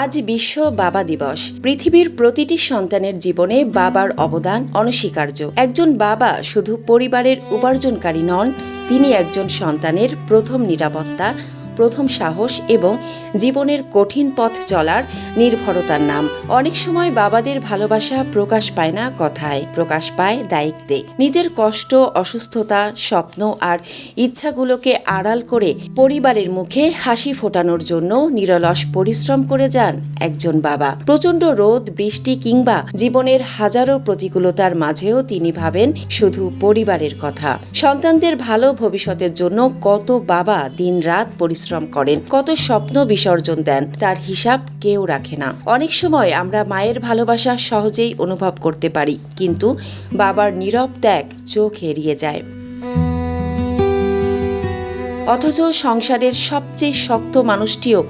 আজ বিশ্ব বাবা দিবস। পৃথিবীর প্রতিটি সন্তানের জীবনে বাবার অবদান অনস্বীকার্য। একজন বাবা শুধু পরিবারের উপার্জনকারী নন, তিনি একজন সন্তানের প্রথম নিরাপত্তা, প্রথম সাহস এবং জীবনের কঠিন পথ চলার নির্ভরতার নাম। অনেক সময় বাবাদের ভালোবাসা প্রকাশ পায় না কথায়, প্রকাশ পায় দায়িত্বে। নিজের কষ্ট, অসুস্থতা, স্বপ্ন আর ইচ্ছাগুলোকে আড়াল করে পরিবারের মুখে হাসি ফোটানোর জন্য নিরলস পরিশ্রম করে যান একজন বাবা। প্রচণ্ড রোদ, বৃষ্টি কিংবা জীবনের হাজারো প্রতিকূলতার মাঝেও তিনি ভাবেন শুধু পরিবারের কথা। সন্তানদের ভালো ভবিষ্যতের জন্য কত বাবা দিনরাত পরিশ্রম করেন, কত স্বপ্ন বিসর্জন দেন, তার হিসাব কেউ রাখে না। অনেক সময় আমরা মায়ের ভালোবাসা সহজেই অনুভব করতে পারি, কিন্তু বাবার নীরব ত্যাগ চোখ এড়িয়ে যায়। অথচ সংসারের সবচেয়ে শক্ত মানুষটিও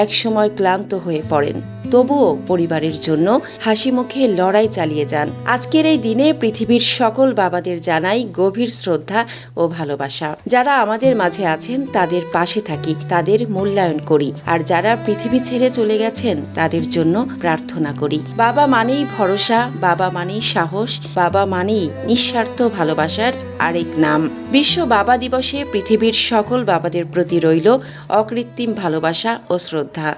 একসময় ক্লান্ত হয়ে পড়েন, তবুও পরিবারের জন্য হাসি মুখে লড়াই চালিয়ে যান। আজকের এই দিনে পৃথিবীর সকল বাবাদের জানাই গভীর শ্রদ্ধা ও ভালোবাসা। যারা আমাদের মাঝে আছেন তাদের পাশে থাকি, তাদের মূল্যায়ন করি, আর যারা পৃথিবী ছেড়ে চলে গেছেন তাদের জন্য প্রার্থনা করি। বাবা মানেই ভরসা, বাবা মানেই সাহস, বাবা মানেই নিঃস্বার্থ ভালোবাসার আরেক নাম। বিশ্ব বাবা দিবসে পৃথিবীর সকল বাবাদের প্রতি রইল অকৃত্রিম ভালোবাসা ও শ্রদ্ধা।